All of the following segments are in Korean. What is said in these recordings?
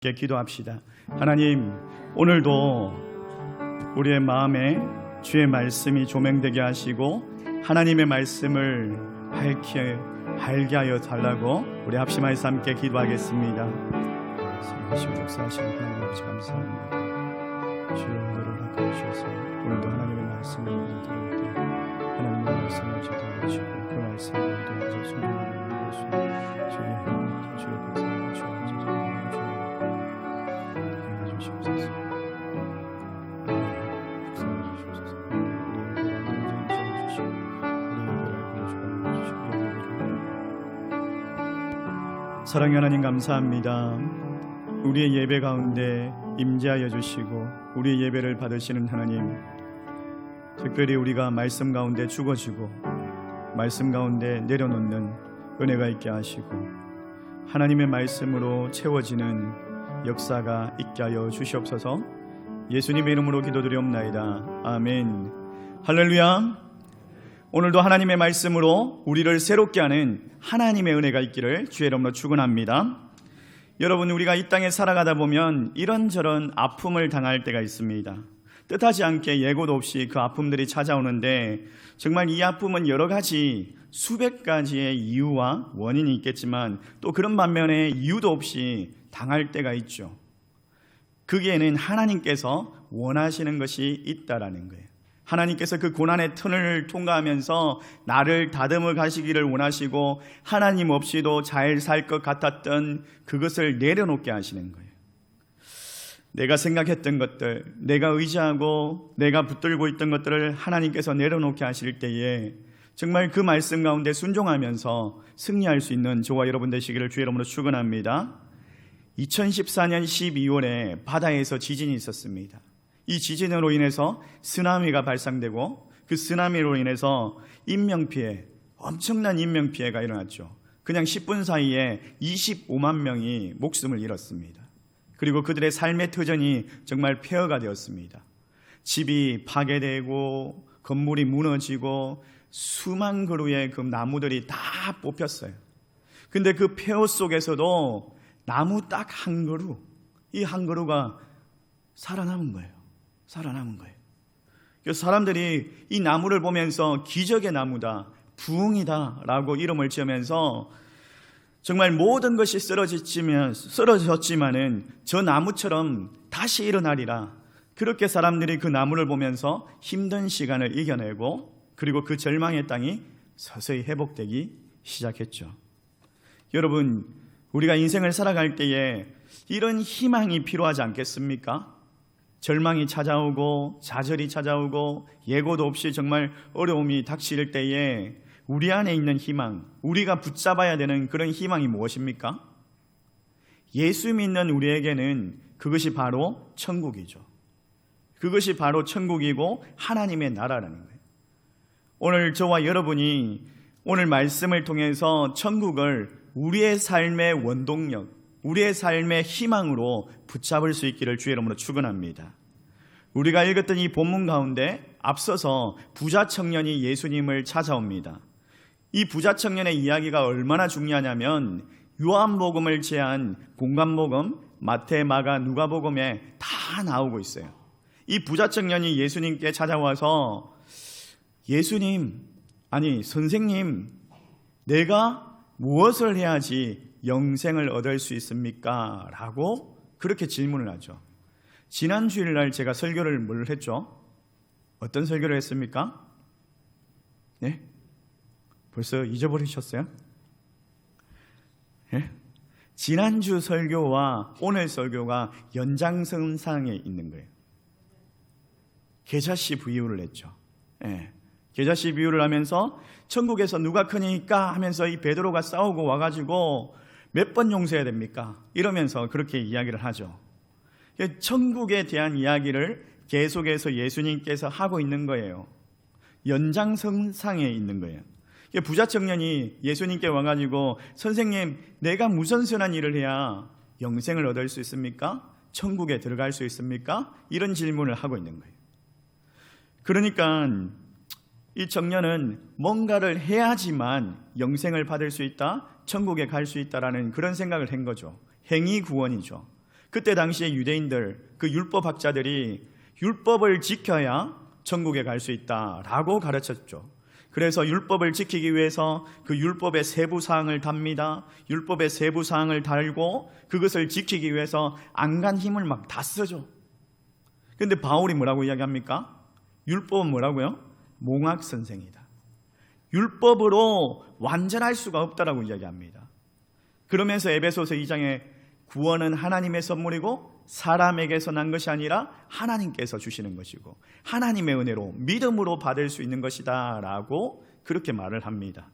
기도합시다. 하나님, 오늘도 우리의 마음에 주의 말씀이 조명되게 하시고 하나님의 말씀을 밝게 하여 달라고 우리 합심하여서 함께 기도하겠습니다. 살아계시고 역사하시는 하나님 아버지 감사합니다. 주의 은혜를 허락해 주셔서 오늘도 하나님의 말씀을 들을 때 하나님의 말씀을 지도하시고 그 말씀을 들어서 순종하는 것을 주의 힘을 주의 백성을 주옵소서. 사랑의 하나님 감사합니다. 우리의 예배 가운데 임재하여 주시고 우리의 예배를 받으시는 하나님, 특별히 우리가 말씀 가운데 죽어지고 말씀 가운데 내려놓는 은혜가 있게 하시고 하나님의 말씀으로 채워지는 역사가 있게 하여 주시옵소서. 예수님의 이름으로 기도드리옵나이다. 아멘. 할렐루야. 오늘도 하나님의 말씀으로 우리를 새롭게 하는 하나님의 은혜가 있기를 주의 이름으로 축원합니다. 여러분, 우리가 이 땅에 살아가다 보면 이런저런 아픔을 당할 때가 있습니다. 뜻하지 않게 예고도 없이 그 아픔들이 찾아오는데 정말 이 아픔은 여러 가지 수백 가지의 이유와 원인이 있겠지만 또 그런 반면에 이유도 없이 당할 때가 있죠. 거기에는 하나님께서 원하시는 것이 있다라는 거예요. 하나님께서 그 고난의 터널을 통과하면서 나를 다듬어 가시기를 원하시고 하나님 없이도 잘 살 것 같았던 그것을 내려놓게 하시는 거예요. 내가 생각했던 것들, 내가 의지하고 내가 붙들고 있던 것들을 하나님께서 내려놓게 하실 때에 정말 그 말씀 가운데 순종하면서 승리할 수 있는 저와 여러분 되시기를 주의 이름으로 축원합니다. 2014년 12월에 바다에서 지진이 있었습니다. 이 지진으로 인해서 쓰나미가 발생되고 그 쓰나미로 인해서 인명피해, 엄청난 인명피해가 일어났죠. 그냥 10분 사이에 25만 명이 목숨을 잃었습니다. 그리고 그들의 삶의 터전이 정말 폐허가 되었습니다. 집이 파괴되고 건물이 무너지고 수만 그루의 그 나무들이 다 뽑혔어요. 근데 그 폐허 속에서도 나무 딱 한 그루, 이 한 그루가 살아남은 거예요. 살아남은 거예요. 그래서 사람들이 이 나무를 보면서 기적의 나무다, 부흥이다 라고 이름을 지으면서 정말 모든 것이 쓰러졌지만은 저 나무처럼 다시 일어나리라. 그렇게 사람들이 그 나무를 보면서 힘든 시간을 이겨내고 그리고 그 절망의 땅이 서서히 회복되기 시작했죠. 여러분, 우리가 인생을 살아갈 때에 이런 희망이 필요하지 않겠습니까? 절망이 찾아오고 좌절이 찾아오고 예고도 없이 정말 어려움이 닥칠 때에 우리 안에 있는 희망, 우리가 붙잡아야 되는 그런 희망이 무엇입니까? 예수 믿는 우리에게는 그것이 바로 천국이죠. 그것이 바로 천국이고 하나님의 나라라는 거예요. 오늘 저와 여러분이 오늘 말씀을 통해서 천국을 우리의 삶의 원동력, 우리의 삶의 희망으로 붙잡을 수 있기를 주의 이름으로 축원합니다. 우리가 읽었던 이 본문 가운데 앞서서 부자 청년이 예수님을 찾아옵니다. 이 부자 청년의 이야기가 얼마나 중요하냐면 요한복음을 제한 공관복음, 마태, 마가, 누가복음에 다 나오고 있어요. 이 부자 청년이 예수님께 찾아와서 선생님, 내가 무엇을 해야지 영생을 얻을 수 있습니까? 라고 그렇게 질문을 하죠. 지난 주일날 제가 설교를 뭘 했죠? 어떤 설교를 했습니까? 네? 벌써 잊어버리셨어요? 네? 지난주 설교와 오늘 설교가 연장선상에 있는 거예요. 계자씨 비유를 했죠. 네. 계자씨 비유를 하면서 천국에서 누가 크니까 하면서 이 베드로가 싸우고 와가지고 몇 번 용서해야 됩니까? 이러면서 그렇게 이야기를 하죠. 천국에 대한 이야기를 계속해서 예수님께서 하고 있는 거예요. 연장선상에 있는 거예요. 부자 청년이 예수님께 와가지고 선생님, 내가 무슨 선한 일을 해야 영생을 얻을 수 있습니까? 천국에 들어갈 수 있습니까? 이런 질문을 하고 있는 거예요. 그러니까 이 청년은 뭔가를 해야지만 영생을 받을 수 있다, 천국에 갈 수 있다라는 그런 생각을 한 거죠. 행위 구원이죠. 그때 당시에 유대인들, 그 율법학자들이 율법을 지켜야 천국에 갈 수 있다라고 가르쳤죠. 그래서 율법을 지키기 위해서 그 율법의 세부 사항을 답니다. 율법의 세부 사항을 달고 그것을 지키기 위해서 안간 힘을 막 다 쓰죠. 그런데 바울이 뭐라고 이야기합니까? 율법은 뭐라고요? 몽학 선생이다. 율법으로 완전할 수가 없다라고 이야기합니다. 그러면서 에베소서 2장에 구원은 하나님의 선물이고 사람에게서 난 것이 아니라 하나님께서 주시는 것이고 하나님의 은혜로 믿음으로 받을 수 있는 것이다 라고 그렇게 말을 합니다.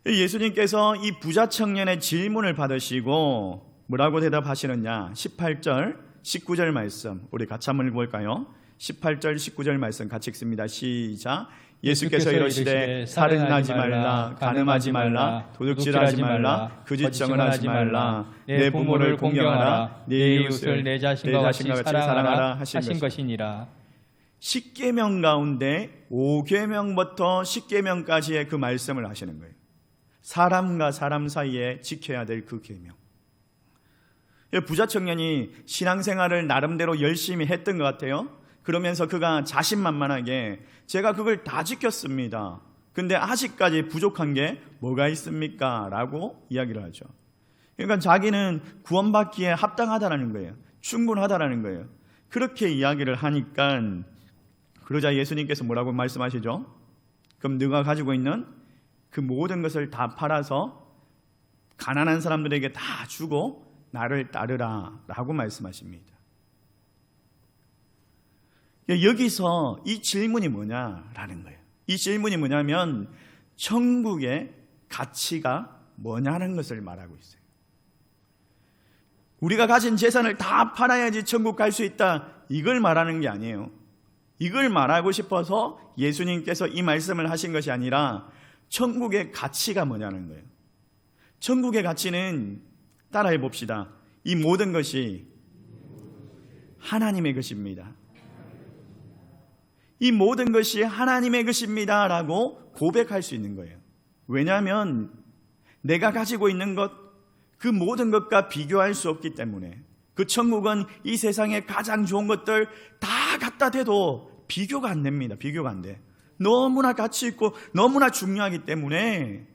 예수님께서 이 부자 청년의 질문을 받으시고 뭐라고 대답하시느냐, 18절 19절 말씀 우리 같이 한번 읽어볼까요? 18절 19절 말씀 같이 읽습니다. 시작. 예수께서 이르시되 살인하지 말라, 간음하지 말라, 도둑질하지 말라, 거짓증언 하지 말라, 내 부모를 공경하라, 내 이웃을 내 자신과 같이 사랑하라 하신 것이니라. 10계명 가운데 5계명부터 10계명까지의 그 말씀을 하시는 거예요. 사람과 사람 사이에 지켜야 될 그 계명. 부자 청년이 신앙생활을 나름대로 열심히 했던 것 같아요. 그러면서 그가 자신만만하게 제가 그걸 다 지켰습니다. 근데 아직까지 부족한 게 뭐가 있습니까? 라고 이야기를 하죠. 그러니까 자기는 구원받기에 합당하다는 거예요. 충분하다는 거예요. 그렇게 이야기를 하니까 그러자 예수님께서 뭐라고 말씀하시죠? 그럼 네가 가지고 있는 그 모든 것을 다 팔아서 가난한 사람들에게 다 주고 나를 따르라 라고 말씀하십니다. 여기서 이 질문이 뭐냐라는 거예요. 이 질문이 뭐냐면 천국의 가치가 뭐냐는 것을 말하고 있어요. 우리가 가진 재산을 다 팔아야지 천국 갈 수 있다, 이걸 말하는 게 아니에요. 이걸 말하고 싶어서 예수님께서 이 말씀을 하신 것이 아니라 천국의 가치가 뭐냐는 거예요. 천국의 가치는 따라해 봅시다. 이 모든 것이 하나님의 것입니다. 이 모든 것이 하나님의 것입니다 라고 고백할 수 있는 거예요. 왜냐하면 내가 가지고 있는 것, 그 모든 것과 비교할 수 없기 때문에. 그 천국은 이 세상에 가장 좋은 것들 다 갖다 대도 비교가 안 됩니다. 비교가 안 돼. 너무나 가치 있고 너무나 중요하기 때문에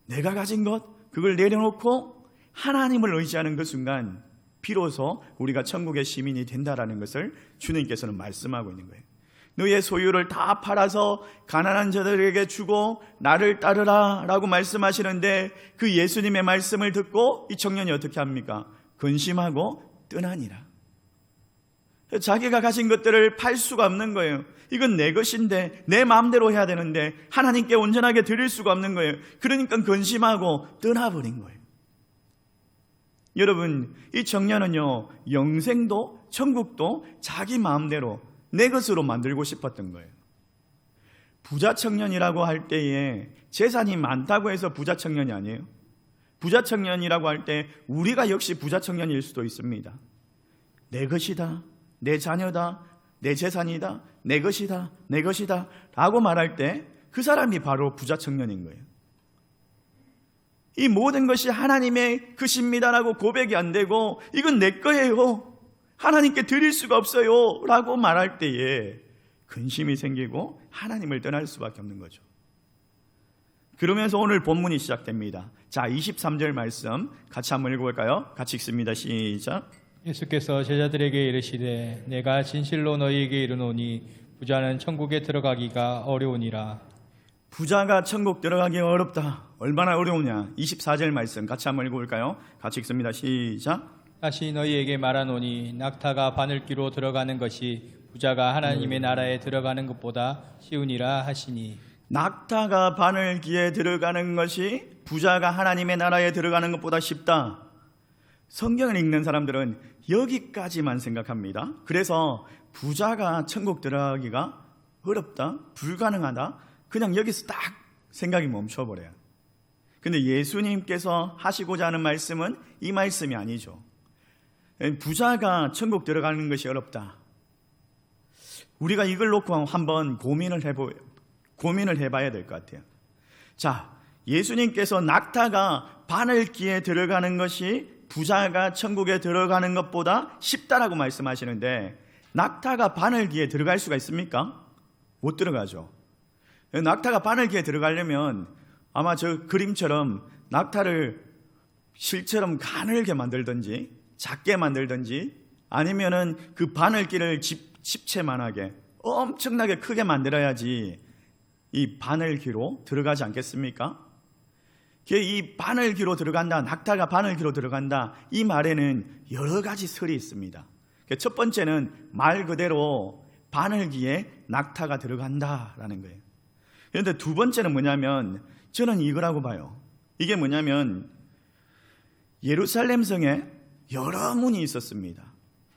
내가 가진 것, 그걸 내려놓고 하나님을 의지하는 그 순간 비로소 우리가 천국의 시민이 된다라는 것을 주님께서는 말씀하고 있는 거예요. 너의 소유를 다 팔아서 가난한 자들에게 주고 나를 따르라 라고 말씀하시는데 그 예수님의 말씀을 듣고 이 청년이 어떻게 합니까? 근심하고 떠나니라. 자기가 가진 것들을 팔 수가 없는 거예요. 이건 내 것인데 내 마음대로 해야 되는데 하나님께 온전하게 드릴 수가 없는 거예요. 그러니까 근심하고 떠나버린 거예요. 여러분, 이 청년은요, 영생도 천국도 자기 마음대로 내 것으로 만들고 싶었던 거예요. 부자 청년이라고 할 때에 재산이 많다고 해서 부자 청년이 아니에요. 부자 청년이라고 할 때 우리가 역시 부자 청년일 수도 있습니다. 내 것이다, 내 자녀다, 내 재산이다, 내 것이다, 내 것이다 라고 말할 때 그 사람이 바로 부자 청년인 거예요. 이 모든 것이 하나님의 것입니다라고 고백이 안 되고 이건 내 거예요, 하나님께 드릴 수가 없어요 라고 말할 때에 근심이 생기고 하나님을 떠날 수밖에 없는 거죠. 그러면서 오늘 본문이 시작됩니다. 자, 23절 말씀 같이 한번 읽어볼까요? 같이 읽습니다. 시작. 예수께서 제자들에게 이르시되 내가 진실로 너희에게 이르노니 부자는 천국에 들어가기가 어려우니라. 부자가 천국 들어가기 어렵다. 얼마나 어려우냐. 24절 말씀 같이 한번 읽어볼까요? 같이 읽습니다. 시작. 다시 너희에게 말하노니 낙타가 바늘귀로 들어가는 것이 부자가 하나님의 나라에 들어가는 것보다 쉬우니라 하시니. 낙타가 바늘귀에 들어가는 것이 부자가 하나님의 나라에 들어가는 것보다 쉽다. 성경을 읽는 사람들은 여기까지만 생각합니다. 그래서 부자가 천국 들어가기가 어렵다, 불가능하다, 그냥 여기서 딱 생각이 멈춰버려요. 근데 예수님께서 하시고자 하는 말씀은 이 말씀이 아니죠. 부자가 천국 들어가는 것이 어렵다. 우리가 이걸 놓고 한번 고민을 해봐야 될 것 같아요. 자, 예수님께서 낙타가 바늘귀에 들어가는 것이 부자가 천국에 들어가는 것보다 쉽다라고 말씀하시는데 낙타가 바늘기에 들어갈 수가 있습니까? 못 들어가죠. 낙타가 바늘기에 들어가려면 아마 저 그림처럼 낙타를 실처럼 가늘게 만들든지 작게 만들든지 아니면은 그 바늘기를 집채만하게 엄청나게 크게 만들어야지 이 바늘기로 들어가지 않겠습니까? 이 바늘기로 들어간다, 낙타가 바늘기로 들어간다, 이 말에는 여러 가지 설이 있습니다. 첫 번째는 말 그대로 바늘기에 낙타가 들어간다라는 거예요. 그런데 두 번째는 뭐냐면 저는 이거라고 봐요. 이게 뭐냐면 예루살렘 성에 여러 문이 있었습니다.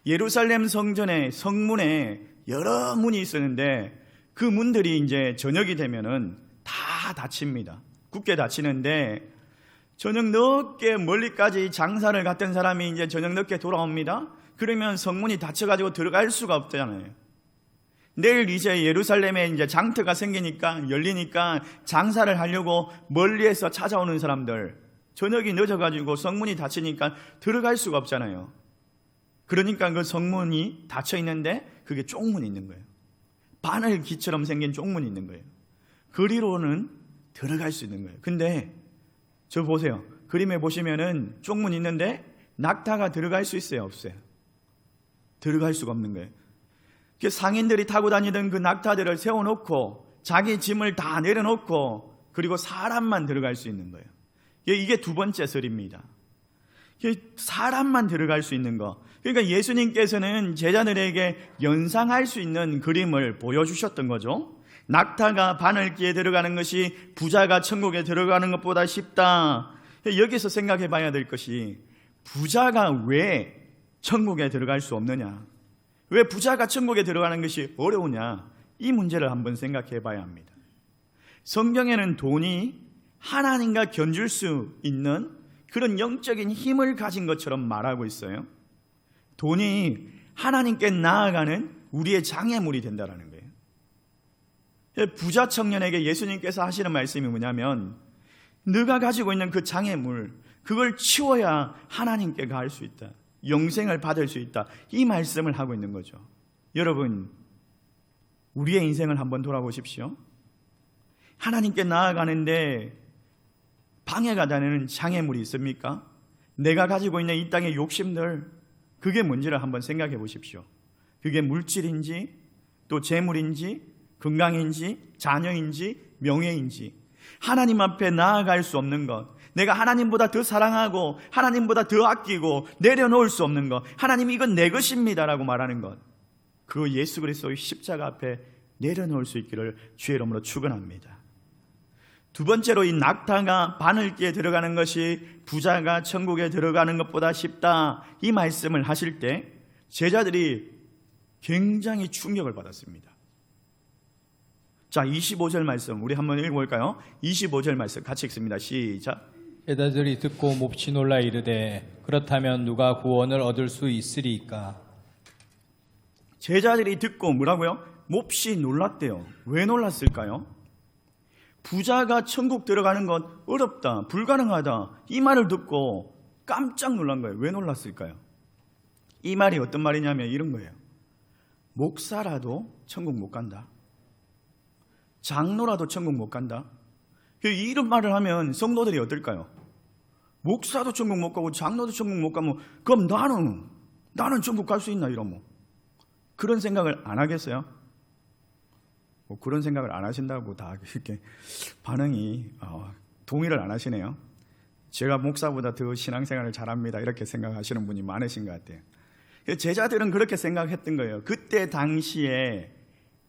예루살렘 성전의 성문에 여러 문이 있었는데 그 문들이 이제 저녁이 되면은 다 닫힙니다. 굳게 닫히는데 저녁 늦게 멀리까지 장사를 갔던 사람이 이제 저녁 늦게 돌아옵니다. 그러면 성문이 닫혀가지고 들어갈 수가 없잖아요. 내일 이제 예루살렘에 이제 장터가 생기니까 열리니까 장사를 하려고 멀리에서 찾아오는 사람들, 저녁이 늦어가지고 성문이 닫히니까 들어갈 수가 없잖아요. 그러니까 그 성문이 닫혀 있는데 그게 쪽문이 있는 거예요. 바늘기처럼 생긴 쪽문이 있는 거예요. 그리로는 들어갈 수 있는 거예요. 근데 저 보세요. 그림에 보시면은 쪽문이 있는데 낙타가 들어갈 수 있어요, 없어요? 들어갈 수가 없는 거예요. 상인들이 타고 다니던 그 낙타들을 세워놓고 자기 짐을 다 내려놓고 그리고 사람만 들어갈 수 있는 거예요. 이게 두 번째 설입니다. 사람만 들어갈 수 있는 거. 그러니까 예수님께서는 제자들에게 연상할 수 있는 그림을 보여주셨던 거죠. 낙타가 바늘기에 들어가는 것이 부자가 천국에 들어가는 것보다 쉽다. 여기서 생각해 봐야 될 것이 부자가 왜 천국에 들어갈 수 없느냐, 왜 부자가 천국에 들어가는 것이 어려우냐, 이 문제를 한번 생각해 봐야 합니다. 성경에는 돈이 하나님과 견줄 수 있는 그런 영적인 힘을 가진 것처럼 말하고 있어요. 돈이 하나님께 나아가는 우리의 장애물이 된다는 거예요. 부자 청년에게 예수님께서 하시는 말씀이 뭐냐면 네가 가지고 있는 그 장애물, 그걸 치워야 하나님께 갈 수 있다, 영생을 받을 수 있다, 이 말씀을 하고 있는 거죠. 여러분, 우리의 인생을 한번 돌아보십시오. 하나님께 나아가는데 방해가 되는 장애물이 있습니까? 내가 가지고 있는 이 땅의 욕심들, 그게 뭔지를 한번 생각해 보십시오. 그게 물질인지, 또 재물인지, 건강인지, 자녀인지, 명예인지, 하나님 앞에 나아갈 수 없는 것, 내가 하나님보다 더 사랑하고 하나님보다 더 아끼고 내려놓을 수 없는 것, 하나님 이건 내 것입니다 라고 말하는 것, 그 예수 그리스도의 십자가 앞에 내려놓을 수 있기를 주의 이름으로 축원합니다. 두 번째로 이 낙타가 바늘기에 들어가는 것이 부자가 천국에 들어가는 것보다 쉽다, 이 말씀을 하실 때 제자들이 굉장히 충격을 받았습니다. 자, 25절 말씀 우리 한번 읽어볼까요? 25절 말씀 같이 읽습니다. 시작. 제자들이 듣고 몹시 놀라 이르되 그렇다면 누가 구원을 얻을 수 있으리까? 제자들이 듣고 뭐라고요? 몹시 놀랐대요. 왜 놀랐을까요? 부자가 천국 들어가는 건 어렵다, 불가능하다, 이 말을 듣고 깜짝 놀란 거예요. 왜 놀랐을까요? 이 말이 어떤 말이냐면 이런 거예요. 목사라도 천국 못 간다, 장로라도 천국 못 간다. 이런 말을 하면 성도들이 어떨까요? 목사도 천국 못 가고 장로도 천국 못 가면 그럼 나는 천국 갈 수 있나, 이러면 그런 생각을 안 하겠어요? 그런 생각을 안 하신다고 다 이렇게 반응이 동의를 안 하시네요. 제가 목사보다 더 신앙생활을 잘합니다, 이렇게 생각하시는 분이 많으신 것 같아요. 제자들은 그렇게 생각했던 거예요. 그때 당시에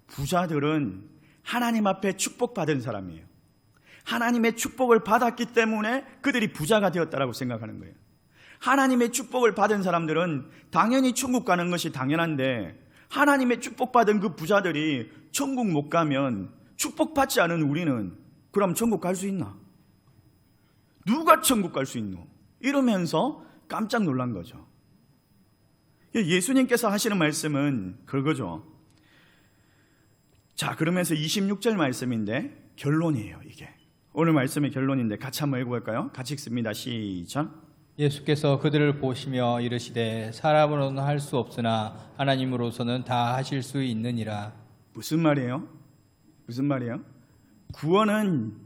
부자들은 하나님 앞에 축복받은 사람이에요. 하나님의 축복을 받았기 때문에 그들이 부자가 되었다라고 생각하는 거예요. 하나님의 축복을 받은 사람들은 당연히 천국 가는 것이 당연한데 하나님의 축복받은 그 부자들이 천국 못 가면 축복받지 않은 우리는 그럼 천국 갈 수 있나? 누가 천국 갈 수 있노? 이러면서 깜짝 놀란 거죠. 예수님께서 하시는 말씀은 그거죠. 자, 그러면서 26절 말씀인데 결론이에요. 이게 오늘 말씀의 결론인데 같이 한번 읽어볼까요? 같이 읽습니다. 시작. 예수께서 그들을 보시며 이르시되 사람으로는 할 수 없으나 하나님으로서는 다 하실 수 있느니라. 무슨 말이에요? 무슨 말이에요? 구원은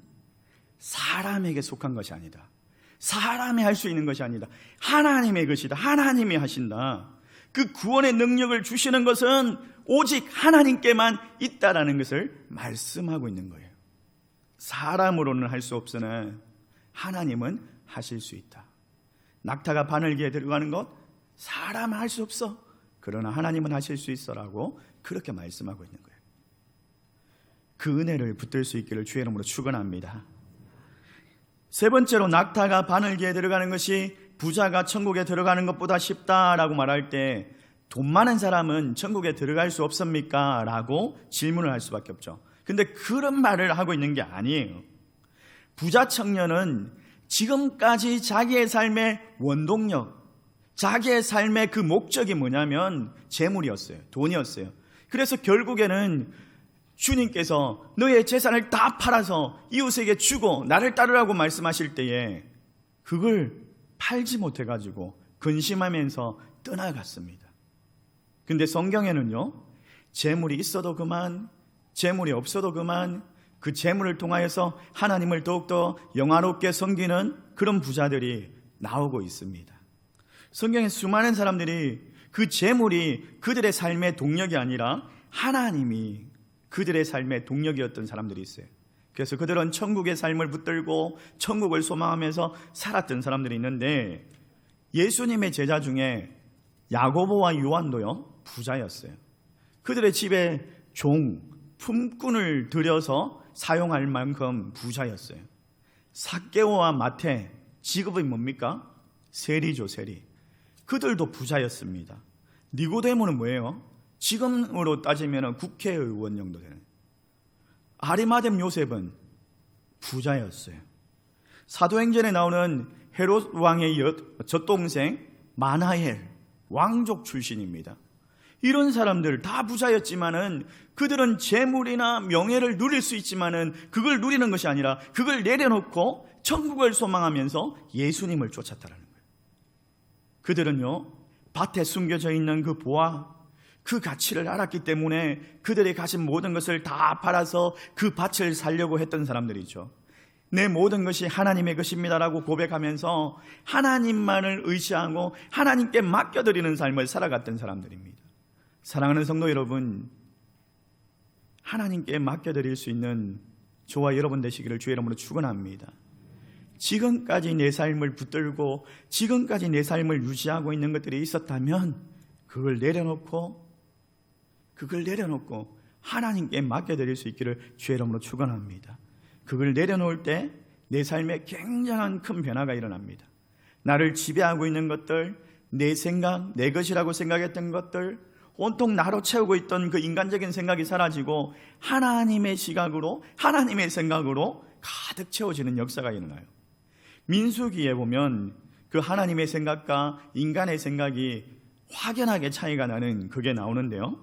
사람에게 속한 것이 아니다. 사람이 할 수 있는 것이 아니다. 하나님의 것이다. 하나님이 하신다. 그 구원의 능력을 주시는 것은 오직 하나님께만 있다라는 것을 말씀하고 있는 거예요. 사람으로는 할 수 없으나 하나님은 하실 수 있다. 낙타가 바늘기에 들어가는 것 사람은 할 수 없어. 그러나 하나님은 하실 수 있어라고 그렇게 말씀하고 있는 거예요. 그 은혜를 붙들 수 있기를 주의 이름으로 축원합니다. 세 번째로 낙타가 바늘기에 들어가는 것이 부자가 천국에 들어가는 것보다 쉽다라고 말할 때 돈 많은 사람은 천국에 들어갈 수 없습니까? 라고 질문을 할 수밖에 없죠. 근데 그런 말을 하고 있는 게 아니에요. 부자 청년은 지금까지 자기의 삶의 원동력, 자기의 삶의 그 목적이 뭐냐면 재물이었어요. 돈이었어요. 그래서 결국에는 주님께서 너의 재산을 다 팔아서 이웃에게 주고 나를 따르라고 말씀하실 때에 그걸 팔지 못해가지고 근심하면서 떠나갔습니다. 근데 성경에는요, 재물이 있어도 그만, 재물이 없어도 그만, 그 재물을 통하여서 하나님을 더욱더 영화롭게 섬기는 그런 부자들이 나오고 있습니다. 성경에 수많은 사람들이 그 재물이 그들의 삶의 동력이 아니라 하나님이 그들의 삶의 동력이었던 사람들이 있어요. 그래서 그들은 천국의 삶을 붙들고 천국을 소망하면서 살았던 사람들이 있는데 예수님의 제자 중에 야고보와 요한도요 부자였어요. 그들의 집에 종, 품꾼을 들여서 사용할 만큼 부자였어요. 삭개오와 마태 직업이 뭡니까? 세리죠, 세리. 그들도 부자였습니다. 니고데모는 뭐예요? 지금으로 따지면 국회의원 정도 되는. 아리마뎀 요셉은 부자였어요. 사도행전에 나오는 헤롯 왕의 젖동생 마나엘 왕족 출신입니다. 이런 사람들 다 부자였지만은 그들은 재물이나 명예를 누릴 수 있지만은 그걸 누리는 것이 아니라 그걸 내려놓고 천국을 소망하면서 예수님을 쫓았다라는 거예요. 그들은요 밭에 숨겨져 있는 그 보화, 그 가치를 알았기 때문에 그들이 가진 모든 것을 다 팔아서 그 밭을 살려고 했던 사람들이죠. 내 모든 것이 하나님의 것입니다라고 고백하면서 하나님만을 의지하고 하나님께 맡겨드리는 삶을 살아갔던 사람들입니다. 사랑하는 성도 여러분, 하나님께 맡겨드릴 수 있는 저와 여러분 되시기를 주의 이름으로 축원합니다. 지금까지 내 삶을 붙들고 지금까지 내 삶을 유지하고 있는 것들이 있었다면 그걸 내려놓고 하나님께 맡겨드릴 수 있기를 주의 이름으로 축원합니다. 그걸 내려놓을 때 내 삶에 굉장한 큰 변화가 일어납니다. 나를 지배하고 있는 것들, 내 생각, 내 것이라고 생각했던 것들, 온통 나로 채우고 있던 그 인간적인 생각이 사라지고 하나님의 시각으로, 하나님의 생각으로 가득 채워지는 역사가 일어나요. 민수기에 보면 그 하나님의 생각과 인간의 생각이 확연하게 차이가 나는 그게 나오는데요.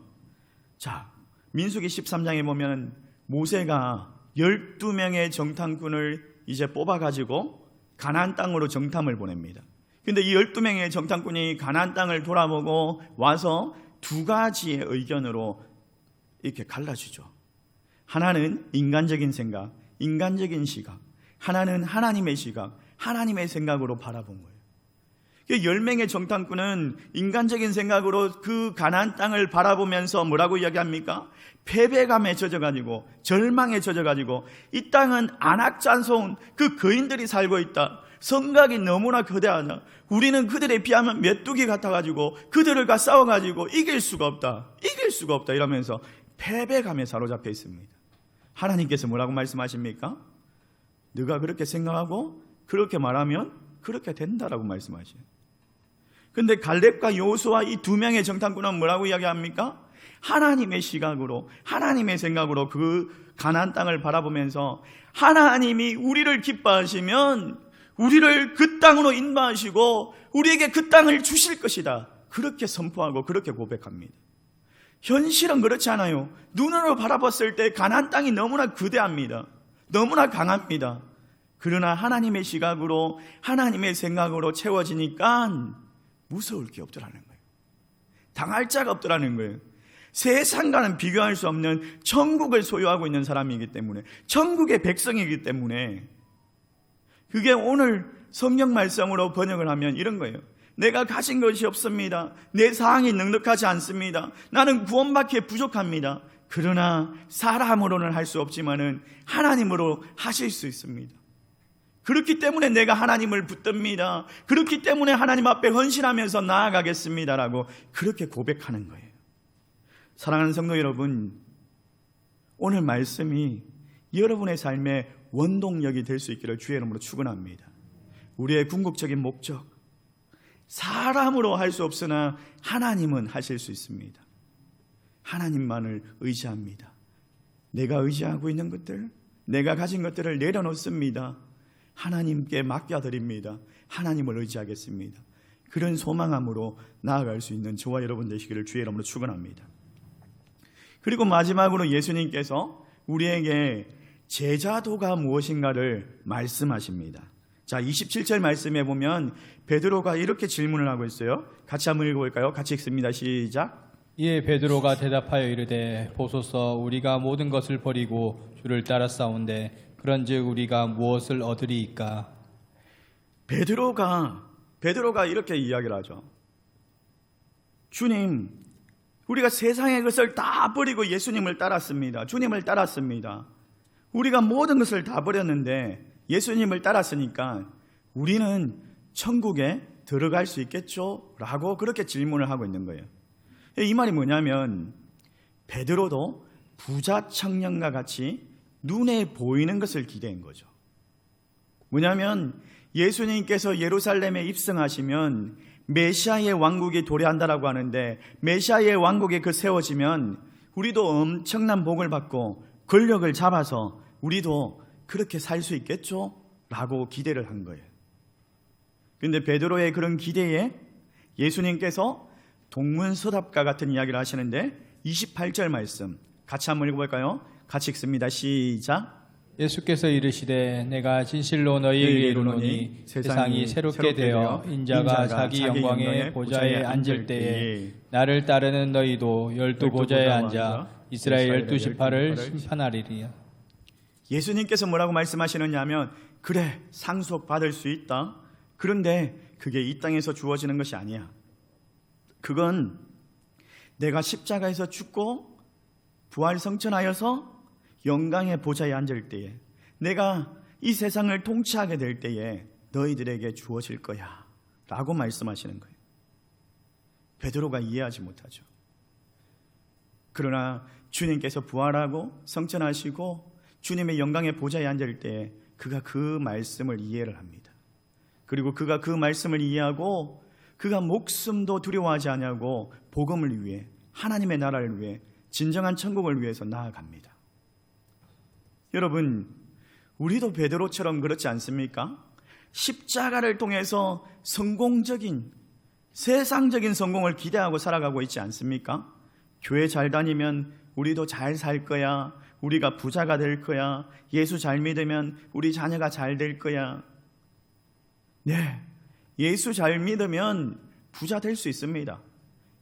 자, 민수기 13장에 보면 모세가 12명의 정탐꾼을 이제 뽑아가지고 가나안 땅으로 정탐을 보냅니다. 근데 이 12명의 정탐꾼이 가나안 땅을 돌아보고 와서 두 가지의 의견으로 이렇게 갈라지죠. 하나는 인간적인 생각, 인간적인 시각, 하나는 하나님의 시각, 하나님의 생각으로 바라본 거예요. 10명의 정탐꾼은 인간적인 생각으로 그 가나안 땅을 바라보면서 뭐라고 이야기합니까? 패배감에 젖어가지고 절망에 젖어가지고 이 땅은 안악찬소한 그 거인들이 살고 있다. 성곽이 너무나 거대하다. 우리는 그들에 비하면 메뚜기 같아가지고 그들과 싸워가지고 이길 수가 없다. 이러면서 패배감에 사로잡혀 있습니다. 하나님께서 뭐라고 말씀하십니까? 네가 그렇게 생각하고 그렇게 말하면 그렇게 된다라고 말씀하셔요. 근데 갈렙과 여호수아 이 두 명의 정탐꾼은 뭐라고 이야기합니까? 하나님의 시각으로, 하나님의 생각으로 그 가나안 땅을 바라보면서 하나님이 우리를 기뻐하시면 우리를 그 땅으로 인도하시고 우리에게 그 땅을 주실 것이다. 그렇게 선포하고 그렇게 고백합니다. 현실은 그렇지 않아요. 눈으로 바라봤을 때 가나안 땅이 너무나 거대합니다. 너무나 강합니다. 그러나 하나님의 시각으로 하나님의 생각으로 채워지니까 무서울 게 없더라는 거예요. 당할 자가 없더라는 거예요. 세상과는 비교할 수 없는 천국을 소유하고 있는 사람이기 때문에, 천국의 백성이기 때문에, 그게 오늘 성경 말씀으로 번역을 하면 이런 거예요. 내가 가진 것이 없습니다. 내 상황이 넉넉하지 않습니다. 나는 구원받기에 부족합니다. 그러나 사람으로는 할 수 없지만은 하나님으로 하실 수 있습니다. 그렇기 때문에 내가 하나님을 붙듭니다. 그렇기 때문에 하나님 앞에 헌신하면서 나아가겠습니다라고 그렇게 고백하는 거예요. 사랑하는 성도 여러분, 오늘 말씀이 여러분의 삶의 원동력이 될 수 있기를 주의 이름으로 축원합니다. 우리의 궁극적인 목적, 사람으로 할 수 없으나 하나님은 하실 수 있습니다. 하나님만을 의지합니다. 내가 의지하고 있는 것들, 내가 가진 것들을 내려놓습니다. 하나님께 맡겨드립니다. 하나님을 의지하겠습니다. 그런 소망함으로 나아갈 수 있는 저와 여러분 되시기를 주의 이름으로 축원합니다. 그리고 마지막으로 예수님께서 우리에게 제자도가 무엇인가를 말씀하십니다. 자, 27절 말씀에 보면 베드로가 이렇게 질문을 하고 있어요. 같이 한번 읽어볼까요? 같이 읽습니다. 시작. 이에 베드로가 대답하여 이르되 보소서 우리가 모든 것을 버리고 주를 따랐사온데 그런즉 우리가 무엇을 얻으리이까? 베드로가 이렇게 이야기를 하죠. 주님, 우리가 세상의 것을 다 버리고 예수님을 따랐습니다. 주님을 따랐습니다. 우리가 모든 것을 다 버렸는데 예수님을 따랐으니까 우리는 천국에 들어갈 수 있겠죠? 라고 그렇게 질문을 하고 있는 거예요. 이 말이 뭐냐면 베드로도 부자 청년과 같이 눈에 보이는 것을 기대한 거죠. 뭐냐면 예수님께서 예루살렘에 입성하시면 메시아의 왕국이 도래한다라고 하는데, 메시아의 왕국이 세워지면 우리도 엄청난 복을 받고 권력을 잡아서 우리도 그렇게 살 수 있겠죠? 라고 기대를 한 거예요. 그런데 베드로의 그런 기대에 예수님께서 동문서답과 같은 이야기를 하시는데 28절 말씀 같이 한번 읽어볼까요? 같이 읽습니다. 시작. 예수께서 이르시되 내가 진실로 너희에게 이르노니 세상이 새롭게 되어 인자가 자기 영광의 보좌에 앉을 때에 나를 따르는 너희도 12 보좌에 앉아 이스라엘 12지파를 심판하리라. 예수님께서 뭐라고 말씀하시느냐 하면, 그래, 상속받을 수 있다. 그런데 그게 이 땅에서 주어지는 것이 아니야. 그건 내가 십자가에서 죽고 부활성천하여서 영광의 보좌에 앉을 때에, 내가 이 세상을 통치하게 될 때에 너희들에게 주어질 거야 라고 말씀하시는 거예요. 베드로가 이해하지 못하죠. 그러나 주님께서 부활하고 성천하시고 주님의 영광의 보좌에 앉을 때에 그가 그 말씀을 이해를 합니다. 그리고 그가 그 말씀을 이해하고 그가 목숨도 두려워하지 않냐고 복음을 위해, 하나님의 나라를 위해, 진정한 천국을 위해서 나아갑니다. 여러분, 우리도 베드로처럼 그렇지 않습니까? 십자가를 통해서 성공적인, 세상적인 성공을 기대하고 살아가고 있지 않습니까? 교회 잘 다니면 우리도 잘 살 거야, 우리가 부자가 될 거야, 예수 잘 믿으면 우리 자녀가 잘 될 거야. 네, 예수 잘 믿으면 부자 될 수 있습니다.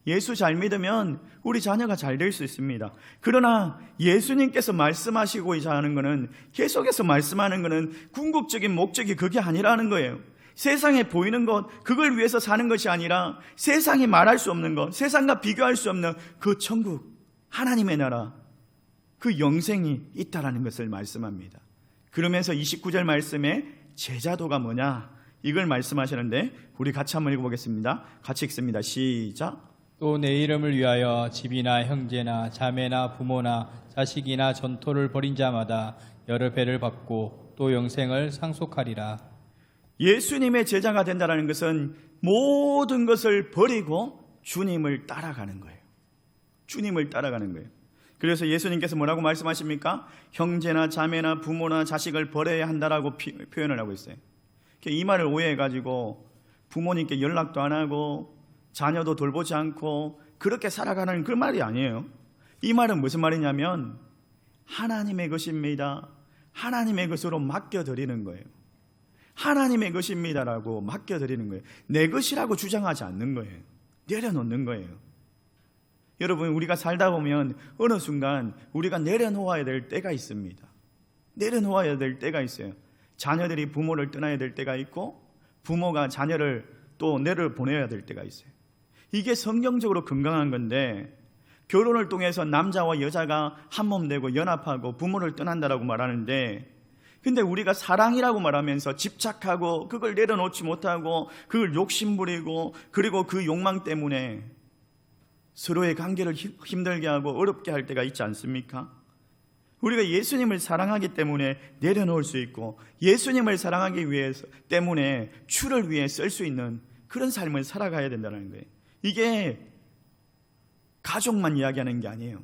예수 잘 믿으면 우리 자녀가 잘 될 수 있습니다. 그러나 예수님께서 말씀하시고자 하는 것은, 계속해서 말씀하는 것은 궁극적인 목적이 그게 아니라는 거예요. 세상에 보이는 것, 그걸 위해서 사는 것이 아니라 세상이 말할 수 없는 것, 세상과 비교할 수 없는 그 천국, 하나님의 나라, 그 영생이 있다라는 것을 말씀합니다. 그러면서 29절 말씀에 제자도가 뭐냐, 이걸 말씀하시는데 우리 같이 한번 읽어보겠습니다. 같이 읽습니다. 시작. 또 내 이름을 위하여 집이나 형제나 자매나 부모나 자식이나 전토를 벌인 자마다 여러 배를 받고 또 영생을 상속하리라. 예수님의 제자가 된다는 것은 모든 것을 버리고 주님을 따라가는 거예요. 주님을 따라가는 거예요. 그래서 예수님께서 뭐라고 말씀하십니까? 형제나 자매나 부모나 자식을 버려야 한다라고 표현을 하고 있어요. 이 말을 오해해가지고 부모님께 연락도 안 하고 자녀도 돌보지 않고 그렇게 살아가는 그 말이 아니에요. 이 말은 무슨 말이냐면 하나님의 것입니다. 하나님의 것으로 맡겨드리는 거예요. 하나님의 것입니다라고 맡겨드리는 거예요. 내 것이라고 주장하지 않는 거예요. 내려놓는 거예요. 여러분, 우리가 살다 보면 어느 순간 우리가 내려놓아야 될 때가 있습니다. 내려놓아야 될 때가 있어요. 자녀들이 부모를 떠나야 될 때가 있고, 부모가 자녀를 또 내려보내야 될 때가 있어요. 이게 성경적으로 건강한 건데, 결혼을 통해서 남자와 여자가 한 몸 되고 연합하고 부모를 떠난다라고 말하는데, 근데 우리가 사랑이라고 말하면서 집착하고 그걸 내려놓지 못하고 그걸 욕심부리고, 그리고 그 욕망 때문에 서로의 관계를 힘들게 하고 어렵게 할 때가 있지 않습니까? 우리가 예수님을 사랑하기 때문에 내려놓을 수 있고, 예수님을 사랑하기 위해서 때문에 주를 위해 쓸 수 있는 그런 삶을 살아가야 된다는 거예요. 이게 가족만 이야기하는 게 아니에요.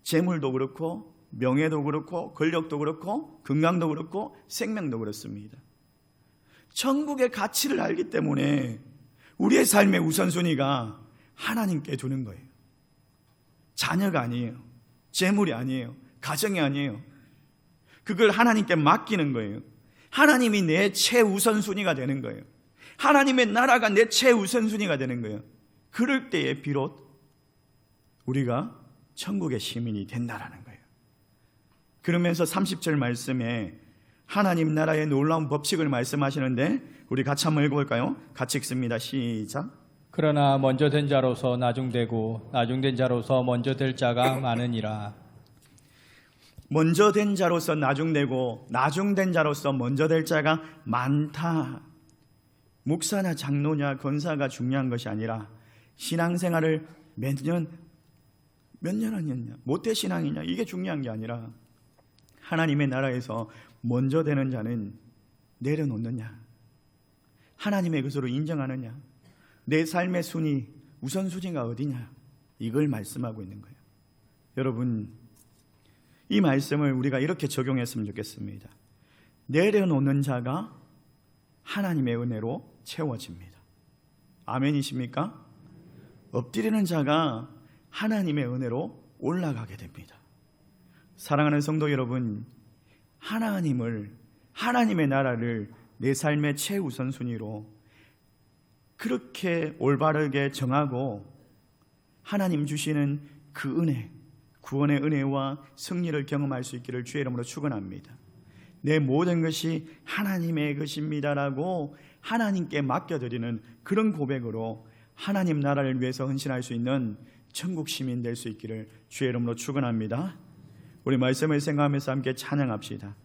재물도 그렇고 명예도 그렇고 권력도 그렇고 건강도 그렇고 생명도 그렇습니다. 천국의 가치를 알기 때문에 우리의 삶의 우선순위가 하나님께 두는 거예요. 자녀가 아니에요. 재물이 아니에요. 가정이 아니에요. 그걸 하나님께 맡기는 거예요. 하나님이 내 최우선순위가 되는 거예요. 하나님의 나라가 내 최우선순위가 되는 거예요. 그럴 때에 비롯 우리가 천국의 시민이 된다라는 거예요. 그러면서 30절 말씀에 하나님 나라의 놀라운 법칙을 말씀하시는데, 우리 같이 한번 읽어볼까요? 같이 읽습니다. 시작. 그러나 먼저 된 자로서 나중되고 나중된 자로서 먼저 될 자가 많으니라. 먼저 된 자로서 나중되고 나중된 자로서 먼저 될 자가 많다. 목사나 장로냐 권사가 중요한 것이 아니라 신앙생활을 몇 년 하느냐, 모태신앙이냐, 이게 중요한 게 아니라 하나님의 나라에서 먼저 되는 자는 내려놓느냐, 하나님의 것으로 인정하느냐, 내 삶의 순위, 우선순위가 어디냐, 이걸 말씀하고 있는 거예요. 여러분, 이 말씀을 우리가 이렇게 적용했으면 좋겠습니다. 내려놓는 자가 하나님의 은혜로 채워집니다. 아멘이십니까? 엎드리는 자가 하나님의 은혜로 올라가게 됩니다. 사랑하는 성도 여러분, 하나님의 나라를 내 삶의 최우선순위로 그렇게 올바르게 정하고 하나님 주시는 그 은혜, 구원의 은혜와 승리를 경험할 수 있기를 주의 이름으로 축원합니다. 내 모든 것이 하나님의 것입니다라고 하나님께 맡겨드리는 그런 고백으로 하나님 나라를 위해서 헌신할 수 있는 천국 시민 될 수 있기를 주의 이름으로 축원합니다. 우리 말씀을 생각하면서 함께 찬양합시다.